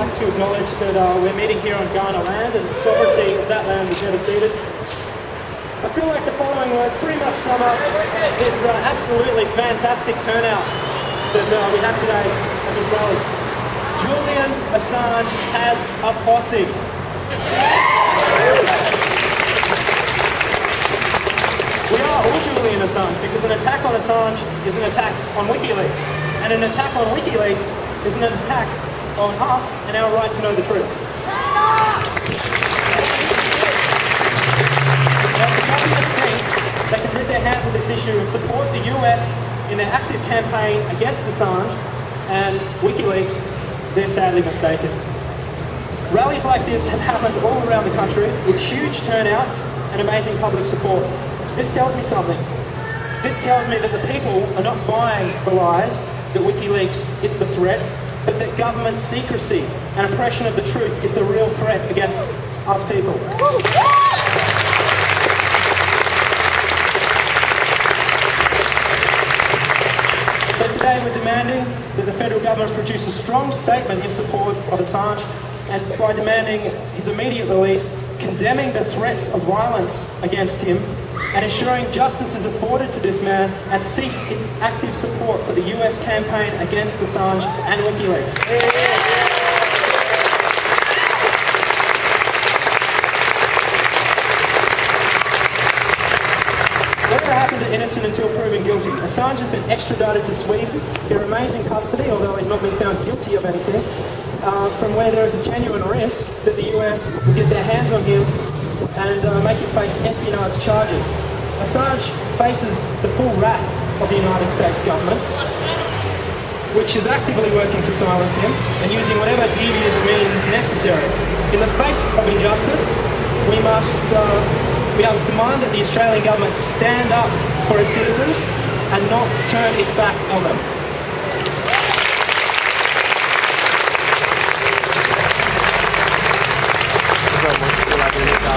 like to acknowledge that we're meeting here on Ghana land and the sovereignty of that land was never ceded. I feel like the following words pretty much sum up this absolutely fantastic turnout that we have today at this rally. Julian Assange has a posse. We are all Julian Assange because an attack on Assange is an attack on Wikileaks. And an attack on Wikileaks is an attack on us and our right to know the truth. Now, the government think they can rid their hands of this issue and support the US in their active campaign against Assange and Wikileaks, they're sadly mistaken. Rallies like this have happened all around the country with huge turnouts and amazing public support. This tells me something. This tells me that the people are not buying the lies that Wikileaks is the threat, but that government secrecy and oppression of the truth is the real threat against us people. So today we're demanding that the federal government produce a strong statement in support of Assange, and by demanding his immediate release, condemning the threats of violence against him, and ensuring justice is afforded to this man, and cease its active support for the US campaign against Assange and Wikileaks. Whatever happened to innocent until proven guilty? Assange has been extradited to Sweden. He remains in custody, although he's not been found guilty of anything, from where there is a genuine risk that the US will get their hands on him and make him face espionage charges. Assange faces the full wrath of the United States government, which is actively working to silence him and using whatever devious means necessary. In the face of injustice, we must demand that the Australian government stand up for its citizens and not turn its back on them.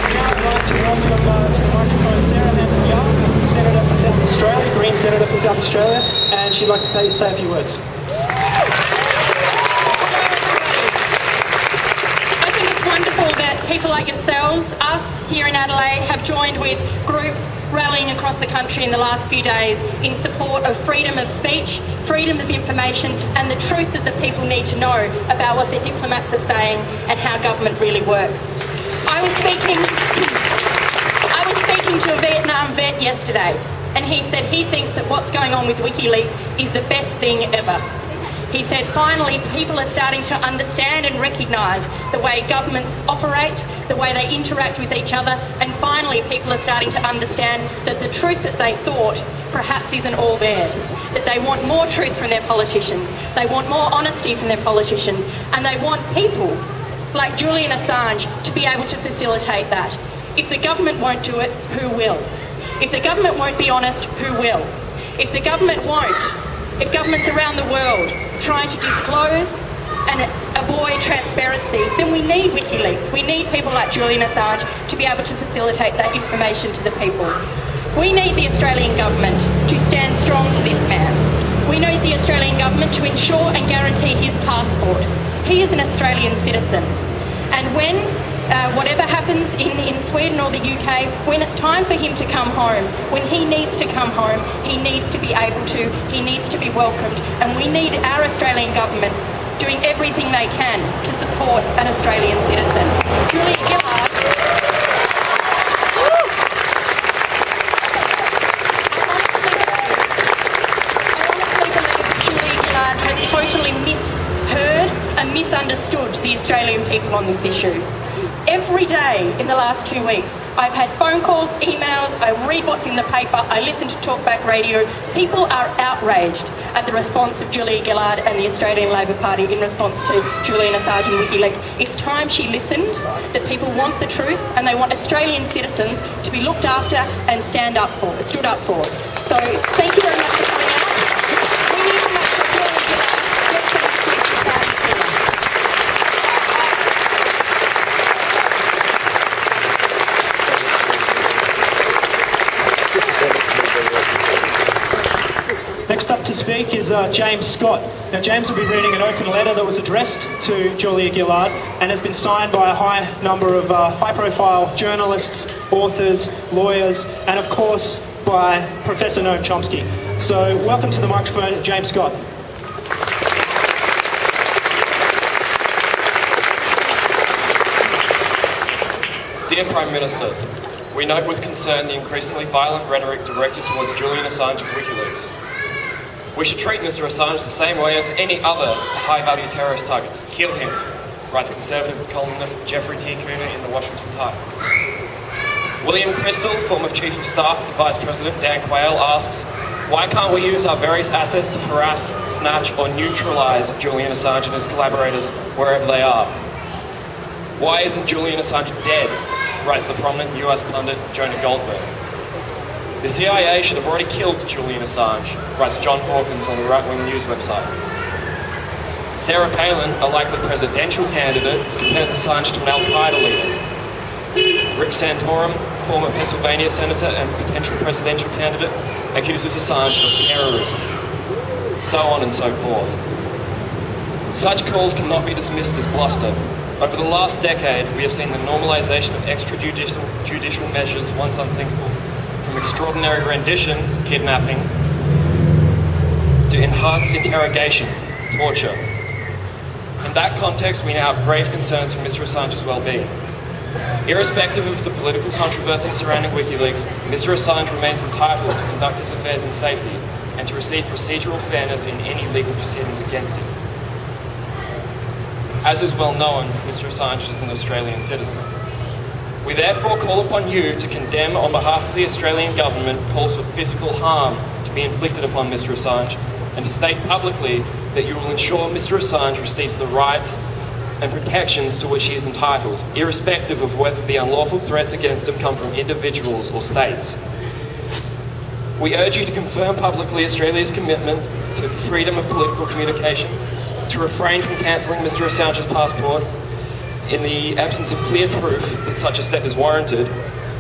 Now I'd like to welcome to the microphone Sarah Hanson-Young, Senator for South Australia, Green Senator for South Australia, and she'd like to say a few words. I think it's wonderful that people like yourselves, us here in Adelaide, have joined with groups rallying across the country in the last few days in support of freedom of speech, freedom of information, and the truth that the people need to know about what their diplomats are saying and how government really works. I was speaking to a Vietnam vet yesterday, and he said he thinks that what's going on with Wikileaks is the best thing ever. He said finally people are starting to understand and recognise the way governments operate, the way they interact with each other, and finally people are starting to understand that the truth that they thought perhaps isn't all there. That they want more truth from their politicians, they want more honesty from their politicians, and they want people like Julian Assange to be able to facilitate that. If the government won't do it, who will? If the government won't be honest, who will? If the government won't, if governments around the world trying to disclose and avoid transparency, then we need Wikileaks. We need people like Julian Assange to be able to facilitate that information to the people. We need the Australian government to stand strong for this man. We need the Australian government to ensure and guarantee his passport. He is an Australian citizen, and when whatever happens in Sweden or the UK, when it's time for him to come home, when he needs to come home, he needs to be able to, he needs to be welcomed, and we need our Australian government doing everything they can to support an Australian citizen. Julia Gillard. Has totally misheard and misunderstood the Australian people on this issue. Every day in the last 2 weeks, I've had phone calls, emails, I read what's in the paper, I listen to Talkback Radio. People are outraged at the response of Julia Gillard and the Australian Labor Party in response to Julian Assange and Wikileaks. It's time she listened, that people want the truth and they want Australian citizens to be looked after and stood up for. So thank you very much for coming out. We need to make sure Julia Gillard gets the message loud and clear. Next up to speak is James Scott. Now, James will be reading an open letter that was addressed to Julia Gillard and has been signed by a high number of high-profile journalists, authors, lawyers, and of course by Professor Noam Chomsky. So, welcome to the microphone, James Scott. Dear Prime Minister, we note with concern the increasingly violent rhetoric directed towards Julian Assange of Wikileaks. We should treat Mr. Assange the same way as any other high-value terrorist targets. Kill him, writes conservative columnist Jeffrey T. Cooner in the Washington Times. William Crystal, former Chief of Staff to Vice President Dan Quayle, asks, why can't we use our various assets to harass, snatch or neutralise Julian Assange and his collaborators wherever they are? Why isn't Julian Assange dead, writes the prominent US pundit Jonah Goldberg. The CIA should have already killed Julian Assange, writes John Hawkins on the right-wing news website. Sarah Palin, a likely presidential candidate, compares Assange to an Al-Qaeda leader. Rick Santorum, former Pennsylvania senator and potential presidential candidate, accuses Assange of terrorism. So on and so forth. Such calls cannot be dismissed as bluster. Over the last decade, we have seen the normalisation of extrajudicial measures once unthinkable, from extraordinary rendition, kidnapping, to enhanced interrogation, torture. In that context, we now have grave concerns for Mr. Assange's well-being. Irrespective of the political controversy surrounding WikiLeaks, Mr. Assange remains entitled to conduct his affairs in safety and to receive procedural fairness in any legal proceedings against him. As is well known, Mr. Assange is an Australian citizen. We therefore call upon you to condemn on behalf of the Australian government calls for physical harm to be inflicted upon Mr. Assange and to state publicly that you will ensure Mr. Assange receives the rights and protections to which he is entitled, irrespective of whether the unlawful threats against him come from individuals or states. We urge you to confirm publicly Australia's commitment to freedom of political communication, to refrain from cancelling Mr. Assange's passport in the absence of clear proof that such a step is warranted,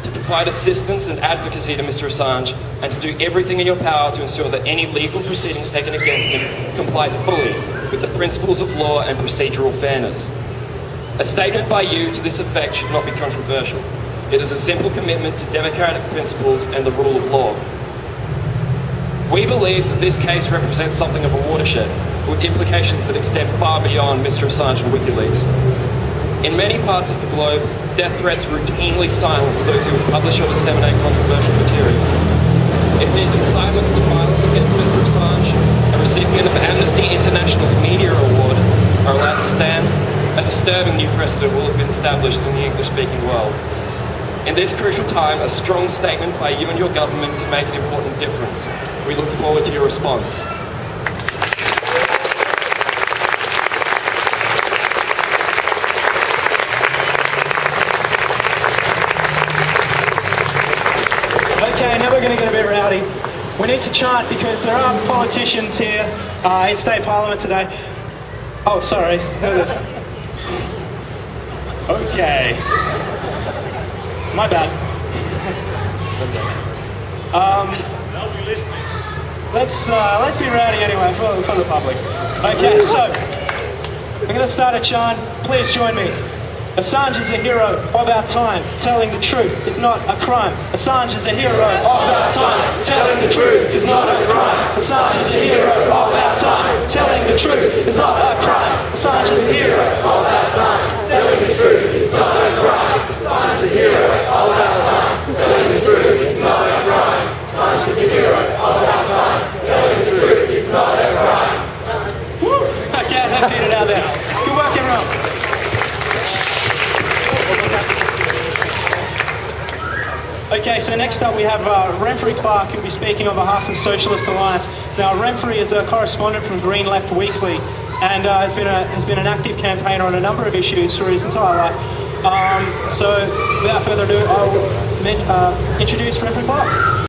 to provide assistance and advocacy to Mr. Assange, and to do everything in your power to ensure that any legal proceedings taken against him comply fully with the principles of law and procedural fairness. A statement by you to this effect should not be controversial. It is a simple commitment to democratic principles and the rule of law. We believe that this case represents something of a watershed, with implications that extend far beyond Mr. Assange and WikiLeaks. In many parts of the globe, death threats routinely silence those who publish or disseminate controversial material. If these incitements to violence against Mr. Assange, a recipient of Amnesty International's Media Award, are allowed to stand, a disturbing new precedent will have been established in the English-speaking world. In this crucial time, a strong statement by you and your government can make an important difference. We look forward to your response. Okay, now we're going to get a bit rowdy. We need to chant because there are politicians here in State Parliament today. Oh, sorry. Okay. My bad. They'll be listening. Let's be rowdy anyway for the public. Okay, so we're going to start a chant. Please join me. Assange is a hero of our time. Telling the truth is not a crime. Assange is a hero of our time. Telling the truth is not a crime. Assange is a hero of our time. Telling the truth is not a crime. Assange is a hero of our time. Telling the truth is not a crime. Assange is a hero of our time. Telling the truth is not a crime. Assange is a hero of our time. Telling the truth is not a crime. Woo! Okay, let's get it out there. Good work, everyone. Okay, so next up we have Renfrey Clark, who will be speaking on behalf of the Socialist Alliance. Now, Renfrey is a correspondent from Green Left Weekly and has been an active campaigner on a number of issues through his entire life. So, without further ado, I'll introduce Renfrey Clark.